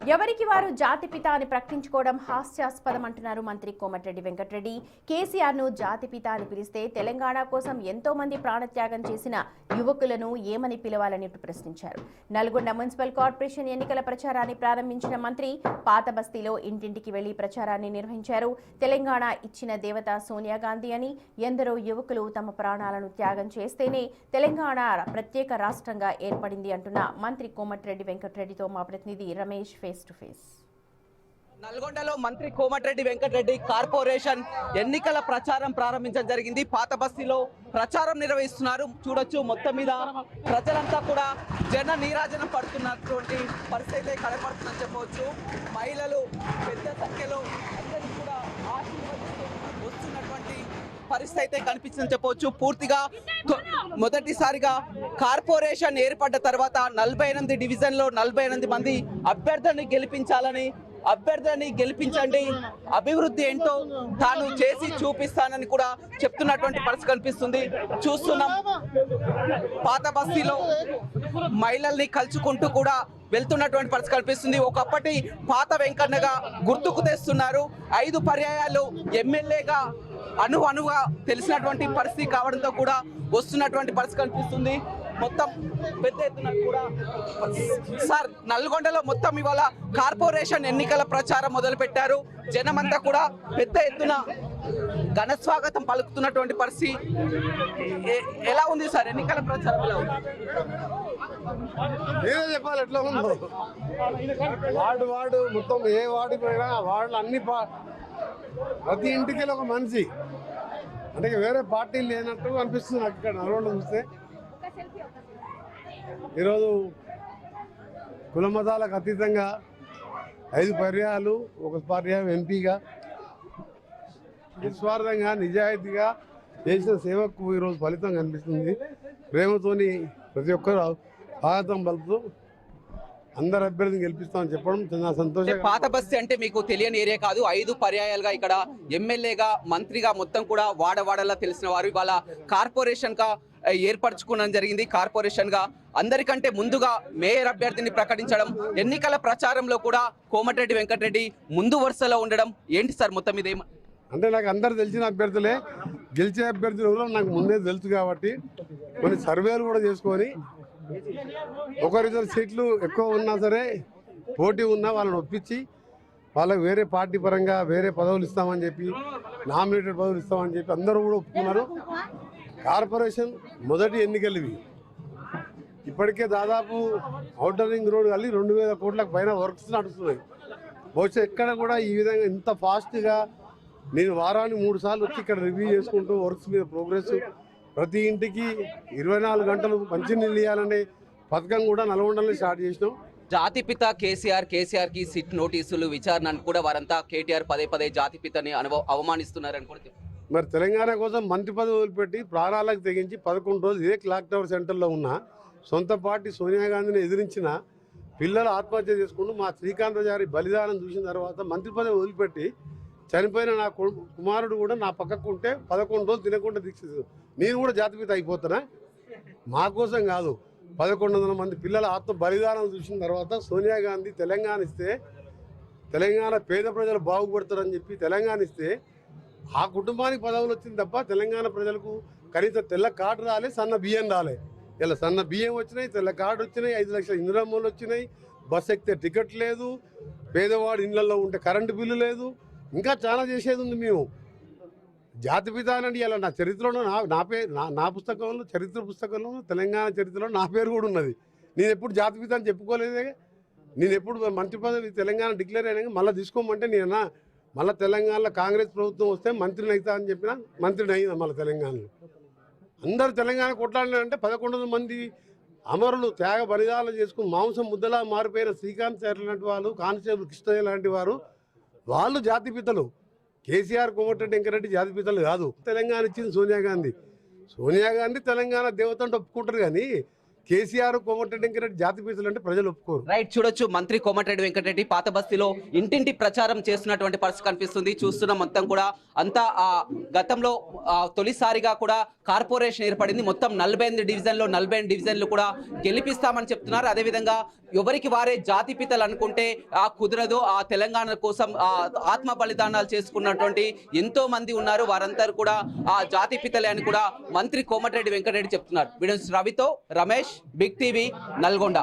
ఎవరికి వారు జాతిపిత అని ప్రకటించుకోవడం హాస్యాస్పదం అంటున్నారు మంత్రి కోమటిరెడ్డి వెంకటరెడ్డి. కేసీఆర్ ను జాతిపిత అని పిలిస్తే తెలంగాణ కోసం ఎంతో మంది ప్రాణత్యాగం చేసిన యువకులను ఏమని పిలవాలని ప్రశ్నించారు. నల్గొండ మున్సిపల్ కార్పొరేషన్ ఎన్నికల ప్రచారాన్ని ప్రారంభించిన మంత్రి పాత బస్తీలో ఇంటింటికి వెళ్లి ప్రచారాన్ని నిర్వహించారు. తెలంగాణ ఇచ్చిన దేవత సోనియా గాంధీ అని, ఎందరో యువకులు తమ ప్రాణాలను త్యాగం చేస్తేనే తెలంగాణ ప్రత్యేక రాష్ట్రంగా ఏర్పడింది అంటున్న మంత్రి కోమటిరెడ్డి వెంకటరెడ్డితో మా ప్రతినిధి రమేష్ ఫేస్ టు ఫేస్. నల్గొండలో మంత్రి కోమటిరెడ్డి వెంకటరెడ్డి కార్పొరేషన్ ఎన్నికల ప్రచారం ప్రారంభించడం జరిగింది. పాత బస్తీలో ప్రచారం నిర్వహిస్తున్నారు. చూడొచ్చు, మొత్తం మీద ప్రజలంతా కూడా జన నీరాజనం పడుతున్నటువంటి పరిస్థితి కనబడుతుందని చెప్పవచ్చు. మహిళలు పెద్ద సంఖ్యలో అందరికీ కూడా ఆశీర్వదిస్తూ వస్తున్నటువంటి పరిస్థితి అయితే కనిపించిందని చెప్పవచ్చు. పూర్తిగా మొదటిసారిగా కార్పొరేషన్ ఏర్పడ్డ తర్వాత 48 డివిజన్లో 48 మంది అభ్యర్థులను గెలిపించండి, అభివృద్ధి ఏంటో తాను చేసి చూపిస్తానని కూడా చెప్తున్నటువంటి పరిస్థితి కనిపిస్తుంది. చూస్తున్నాం, పాత బస్తీలో మహిళల్ని కలుసుకుంటూ కూడా వెళ్తున్నటువంటి పరిస్థితి కనిపిస్తుంది. ఒకప్పటి పాత వెంకన్నగా గుర్తుకు తెస్తున్నారు. 5 పర్యాయాలు ఎమ్మెల్యేగా అనువుగా తెలిసినటువంటి పరిస్థితి కావడంతో కూడా వస్తున్నటువంటి పరిస్థితి కనిపిస్తుంది. మొత్తం పెద్ద ఎత్తున కూడా సార్ నల్గొండలో మొత్తం ఇవాళ కార్పొరేషన్ ఎన్నికల ప్రచారం మొదలు పెట్టారు. జనమంతా కూడా పెద్ద ఎత్తున ఘన స్వాగతం పలుకుతున్నటువంటి పరిస్థితి. ఎలా ఉంది సార్ ఎన్నికల ప్రచారం? ఎలా ఉంది? నేనే చెప్పాలి ఎట్లా ఉందో. వార్డు మొత్తం ఏ వార్డుకి పోయినా వార్డులు అన్ని ప్రతి ఇంటికి ఒక మనిషి, అంటే వేరే పార్టీలు లేనట్టు అనిపిస్తుంది నాకు ఇక్కడ నల్గొండ చూస్తే. ఈరోజు కుల మతాలకు అతీతంగా 5 పర్యాయాలు, ఒక పర్యాయం ఎంపీగా నిస్వార్థంగా నిజాయితీగా చేసిన సేవకు ఈరోజు ఫలితం కనిపిస్తుంది. ప్రేమతోని ప్రతి ఒక్కరు స్వాగతం పలుకుతూ అందరు అభ్యర్థిని గెలిపిస్తామని చెప్పడం చాలా సంతోషం. పాత బస్తీ అంటే మీకు తెలియని ఏరియా కాదు. 5 పర్యాయాలుగా ఇక్కడ ఎమ్మెల్యేగా, మంత్రిగా మొత్తం కూడా వాడవాడలా తెలిసిన వారు ఇవాళ కార్పొరేషన్ గా ఏర్పరచుకోవడం జరిగింది. కార్పొరేషన్ గా అందరికంటే ముందుగా మేయర్ అభ్యర్థిని ప్రకటించడం, ఎన్నికల ప్రచారంలో కూడా కోమటిరెడ్డి వెంకటరెడ్డి ముందు వరుసలో ఉండడం ఏంటి సార్ మొత్తం మీద? అంటే నాకు అందరు తెలిసిన అభ్యర్థులే, గెలిచే అభ్యర్థులు నాకు ముందే తెలుసు కాబట్టి కొన్ని సర్వేలు కూడా చేసుకొని ఒకరిద్దరు సీట్లు ఎక్కువ ఉన్నా సరే పోటీ ఉన్నా వాళ్ళని ఒప్పించి వాళ్ళకి వేరే పార్టీ పరంగా వేరే పదవులు ఇస్తామని చెప్పి, నామినేటెడ్ పదవులు ఇస్తామని చెప్పి అందరూ కూడా ఒప్పుకున్నారు. కార్పొరేషన్ మొదటి ఎన్నికలు ఇవి. ఇప్పటికే దాదాపు ఔటర్ రింగ్ రోడ్ కలిసి 2000 కోట్లకు పైన వర్క్స్ నడుస్తున్నాయి. బహుశా ఎక్కడ కూడా ఈ విధంగా ఇంత ఫాస్ట్గా నేను వారానికి 3 సార్లు వచ్చి ఇక్కడ రివ్యూ చేసుకుంటూ వర్క్స్ మీద ప్రోగ్రెస్, ప్రతి ఇంటికి 24 గంటలు మంచినీళ్ళు ఇవ్వాలనే పథకం కూడా నల్గొండలో స్టార్ట్ చేసినాం. జాతిపిత కేసీఆర్ కి సిట్ నోటీసులు విచారణ కూడా వారంతా కేటీఆర్ పదే జాతిపితని అవమానిస్తున్నారని కూడా. మరి తెలంగాణ కోసం మంత్రి పదవి వదిలిపెట్టి ప్రాణాలకు తెగించి 11 రోజులు ఇదే క్లాక్ టవర్ సెంటర్లో ఉన్న సొంత పార్టీ సోనియా గాంధీని ఎదిరించిన పిల్లలు ఆత్మహత్య చేసుకుంటూ మా శ్రీకాంతచారి బలిదానం చూసిన తర్వాత మంత్రి పదవి వదిలిపెట్టి చనిపోయిన నా కుమారుడు కూడా నా పక్కకు ఉంటే 11 రోజులు తినకుండా దీక్షిస్తూ నేను కూడా జాతిపిత అయిపోతానా? మా కోసం కాదు, 1100 మంది పిల్లల ఆత్మ బలిదానం చూసిన తర్వాత సోనియా గాంధీ తెలంగాణ ఇస్తే తెలంగాణ పేద ప్రజలు బాగుపడతారని చెప్పి తెలంగాణ ఇస్తే ఆ కుటుంబానికి పదవులు వచ్చింది తప్ప తెలంగాణ ప్రజలకు కనీసం తెల్ల కార్డు రాలే, సన్న బియ్యం రాలే. ఇలా సన్న బియ్యం వచ్చినాయి, తెల్ల కార్డు వచ్చినాయి, 5 లక్షల ఇందిరమ్మలు వచ్చినాయి, బస్ ఎక్కితే టికెట్ లేదు, పేదవాడు ఇళ్లలో ఉంటే కరెంటు బిల్లు లేదు, ఇంకా చాలా చేసేది ఉంది. మేము జాతిపిత అని ఇలా నా చరిత్రలో నా పుస్తకంలో, చరిత్ర పుస్తకంలో, తెలంగాణ చరిత్రలో నా పేరు కూడా ఉన్నది. నేను ఎప్పుడు జాతిపిత అని చెప్పుకోలేదే. నేను ఎప్పుడు మంత్రి పదవి తెలంగాణ డిక్లేర్ అయినాక మళ్ళీ తీసుకోమంటే నేనా మళ్ళీ తెలంగాణలో కాంగ్రెస్ ప్రభుత్వం వస్తే మంత్రిని అవుతా అని చెప్పిన మంత్రిని అయింది. మళ్ళీ తెలంగాణలో అందరూ తెలంగాణ కొట్లాడినారంటే 1100 మంది అమరులు త్యాగ బలిదానాలు చేసుకుని మాంసం ముద్దలా మారిపోయిన శ్రీకాంత్ సార్ లాంటి వాళ్ళు, కానిస్టేబుల్ కృష్ణయ్య లాంటి వారు, వాళ్ళు జాతిపితలు. కేసీఆర్, కోమటిరెడ్డి వెంకటరెడ్డి జాతిపితలు కాదు. తెలంగాణ ఇచ్చింది సోనియా గాంధీ. సోనియా గాంధీ తెలంగాణ దేవత అంటే ఒప్పుకుంటారు, కానీ కేసీఆర్ కోమటిరెడ్డి వెంకటరెడ్డి జాతిపితలు అంటే ప్రజలు ఒప్పుకోరు. రైట్, చూడొచ్చు మంత్రి కోమటిరెడ్డి వెంకటరెడ్డి పాత బస్తీలో ఇంటింటి ప్రచారం చేస్తున్నటువంటి పరిస్థితి కనిపిస్తుంది. చూస్తున్న మొత్తం కూడా అంతా గతంలో తొలిసారిగా కూడా కార్పొరేషన్ ఏర్పడింది. మొత్తం 48 డివిజన్లో 48 డివిజన్లు కూడా గెలిపిస్తామని చెప్తున్నారు. అదేవిధంగా ఎవరికి వారే జాతిపితలు అనుకుంటే కుదరదు. ఆ తెలంగాణ కోసం ఆత్మ బలిదానాలు చేసుకున్నటువంటి ఎంతో మంది ఉన్నారు, వారంతా కూడా ఆ జాతిపితలే అని కూడా మంత్రి కోమటిరెడ్డి వెంకటరెడ్డి చెప్తున్నారు. వీడియో రవితో రమేష్, బిగ్ టీవీ, నల్గొండ.